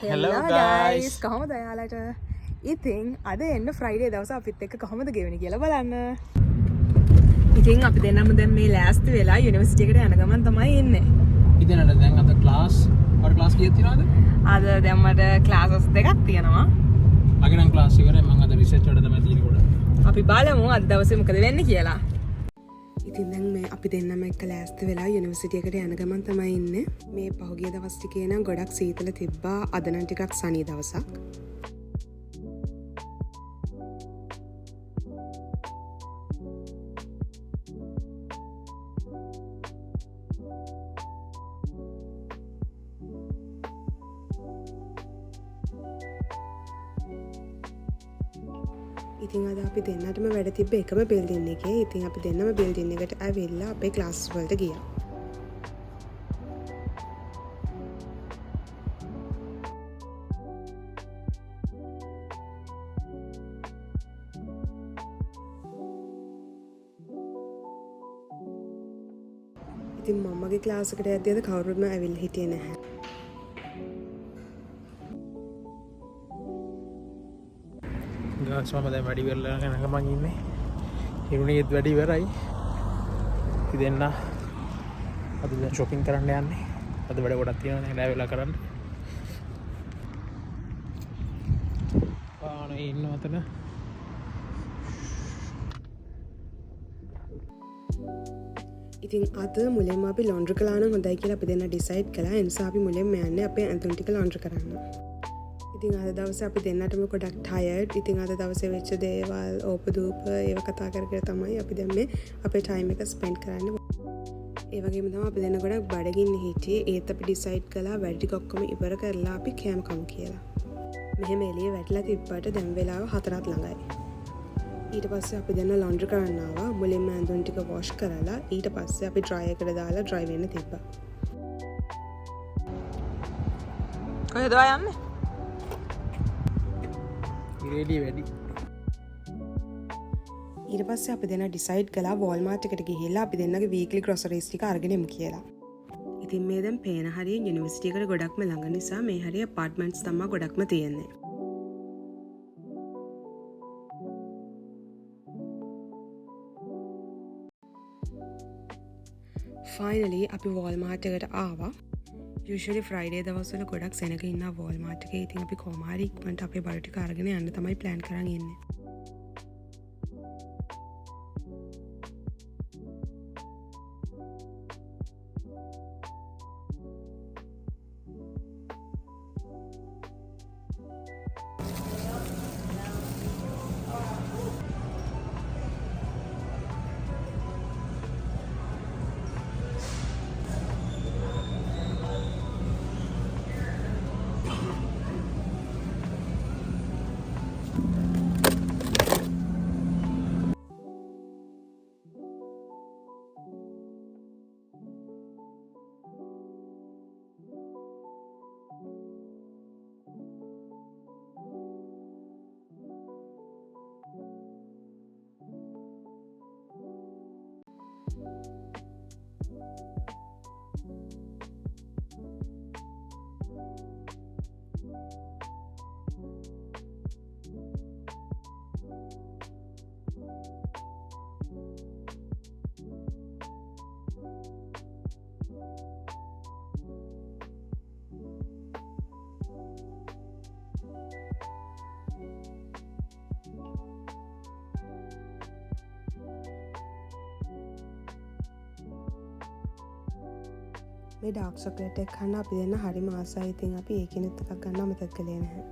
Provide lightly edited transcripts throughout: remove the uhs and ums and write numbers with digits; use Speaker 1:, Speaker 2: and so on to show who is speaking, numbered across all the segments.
Speaker 1: Hello guys කොහොමද ඔයාලට? ඉතින් අද එන්න ෆ්‍රයිඩේ දවස අපිත් එක්ක කොහොමද ගෙවෙන්නේ කියලා බලන්න. ඉතින් අපි දෙන්නම දැන් මේ ලෑස්ති වෙලා යුනිවර්සිටි එකට යන ගමන් තමයි ඉන්නේ.
Speaker 2: ඉතින් අද දැන් අද ක්ලාස් කීයක් තියෙනවද?
Speaker 1: අද දැන් මට ක්ලාසස් දෙකක් තියෙනවා.
Speaker 2: මගේ නම් ක්ලාස් ඉවරයි. මම අද රිසර්ච් වලට තමයි තියෙන්නේ කොට.
Speaker 1: අපි බලමු අද දවසේ මොකද වෙන්නේ කියලා. ඉතින් දැන් මේ අපි දෙන්නම එක්ක ලෑස්ති වෙලා යුනිවර්සිටි එකට යන ගමන් තමයි ඉන්නේ. මේ පහුගිය දවස් ටිකේ නම් ගොඩක් සීතල තිබ්බා. අද නම් ටිකක් සනී දවසක්. ඉතින් අද අපි දෙන්නටම වැඩ තිබ්බ එකම බිල්ඩින් එකේ. ඉතින් අපි දෙන්නම බිල්ඩින් එකට ඇවිල්ලා අපේ ක්ලාස් වලට ගියා. ඉතින් මම්මගේ ක්ලාස් එකට යද්දී අද කවුරුත්ම ඇවිල්ලා හිටියේ නැහැ.
Speaker 2: ගාස් මම දැන් වැඩි වෙලා යන ගමන් ඉන්නේ. හිරුණේත් වැඩි ඉවරයි. ඉතින් දෙන්න අද දැන් shopping කරන්න යන්නේ. අද වැඩ ගොඩක් තියෙනවා නේ නෑ වෙලා කරන්න. පානේ ඉන්නව අතන.
Speaker 1: ඉතින් අද මුලින්ම අපි ලොන්ඩ්‍රි කළා නම් හොඳයි කියලා අපි දෙන්න ඩිසයිඩ් කළා. ඒ නිසා අපි මුලින්ම යන්නේ අපේ ඇඳුම් ටික ලොන්ඩ්‍රි කරන්න. ඉතින් අද දවසේ අපි දෙන්නටම ගොඩක් ටයර්ඩ්. ඉතින් අද දවසේ වෙච්ච දේවල් ඕපදූප ඒව කතා කර කර තමයි අපි දැන් මේ අපේ ටයිම් එක ස්පෙන්ඩ් කරන්නේ. ඒ වගේම තමයි අපි දෙන්න ගොඩක් බඩගින්න හිටියේ. ඒත් අපි ඩිසයිඩ් කළා වැඩ ටික ඔක්කොම ඉවර කරලා අපි කෑම කමු කියලා. මෙහෙම එළිය වැටලා තිබ්බට දැන් වෙලාව 4ත් ළඟයි. ඊට පස්සේ අපි දෙන්න ලොන්ඩ්‍රි කරන්න ආවා. මුලින්ම ඇඳුම් ටික වොෂ් කරලා ඊට පස්සේ අපි ඩ්‍රයි එකට දාලා ඩ්‍රයි වෙන්න තිබ්බා. කොහෙද යන්නේ?
Speaker 2: රෙඩි වැඩි.
Speaker 1: ඊට පස්සේ අපි දෙන්න ඩිසයිඩ් කළා වෝල්මාර්ට් එකට ගිහිල්ලා අපි දෙන්නගේ වීක්ලි ග්‍රොසරිස් ටික අරගෙන එමු කියලා. ඉතින් මේ දැන් පේන හරිය යුනිවර්සිටි එකට ගොඩක්ම ළඟ නිසා මේ හරිය අපාර්ට්මන්ට්ස් තමයි ගොඩක්ම තියෙන්නේ. ෆයිනලි අපි වෝල්මාර්ට් එකට ආවා. යුෂුවලි ෆ්‍රයිඩේ දවස්වල ගොඩක් සෙනග ඉන්නවා වෝල්මාර්ට් එකේ. ඉතින් අපි කොහොම හරි ඉක්මනට අපේ බඩු ටික අරගෙන යන්න තමයි ප්ලෑන් කරන් ඉන්නේ. මේ ඩාර්ක් චොක්ලට් එක කන්න අපි දෙන්න හරිම ආසයි. ඉතින් අපි ඒකෙනුත් එකක් ගන්න අමතක කළේ නැහැ.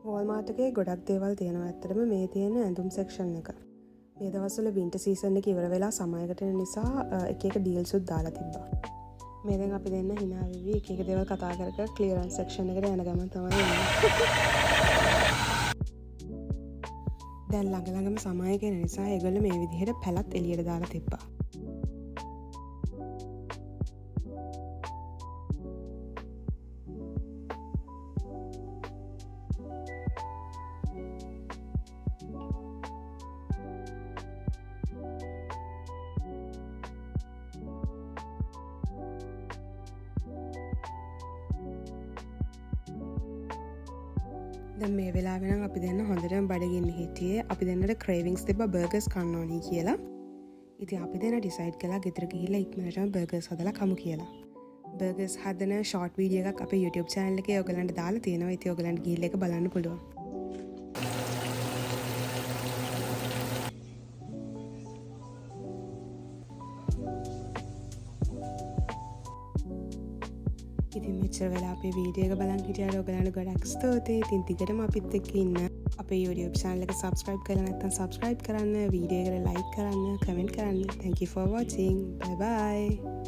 Speaker 1: වෝල්මාර්ට් එකේ ගොඩක් දේවල් තියෙනවා. ඇත්තටම මේ තියෙන ඇඳුම් සෙක්ෂන් එක. මේ දවස්වල වින්ටර් සීසන් එක ඉවර වෙලා සමයකට නිසා එක එක ඩීල්ස් උත් දාලා තිබ්බා. මේ දැන් අපි දෙන්න hina වෙවි එක එක දේවල් කතා කර කර ක්ලියරන්ස් සෙක්ෂන් එකට යන ගමන් තමයි එන්නේ. දැන් ළඟ සමය කෙන නිසා ඒගොල්ලෝ මේ විදිහට පැලත් එළියට දාලා තිබ්බා. දැන් මේ වෙලාවේ නම් අපි දෙන්න හොඳටම බඩගින්න හිටියේ. අපි දෙන්නට ක්‍රේවිංස් තිබ්බා බර්ගර්ස් කන්න ඕනි කියලා. ඉතින් අපි දෙන්න ඩිසයිඩ් කළා ගෙදර ගිහිල්ලා ඉක්මනටම බර්ගර්ස් හදලා කමු කියලා. බර්ගර්ස් හදන ෂෝට් වීඩියෝ එකක් අපේ YouTube channel එකේ ඔයගලන්ට දාලා තියෙනවා. ඉතින් ඔයගලන්ට ගිහිල්ලා ඒක බලන්න පුළුවන්. ඉතින් මෙච්චර වෙලා අපේ වීඩියෝ එක බලන් හිටියට ඔයගලන්ට ගොඩක් ස්තුතියි. ඉතින් දිගටම අපිත් එක්ක ඉන්න. අපේ YouTube channel එක subscribe කරලා නැත්නම් subscribe කරන්න, වීඩියෝ එකට like කරන්න, comment කරන්න. Thank you for watching. Bye bye.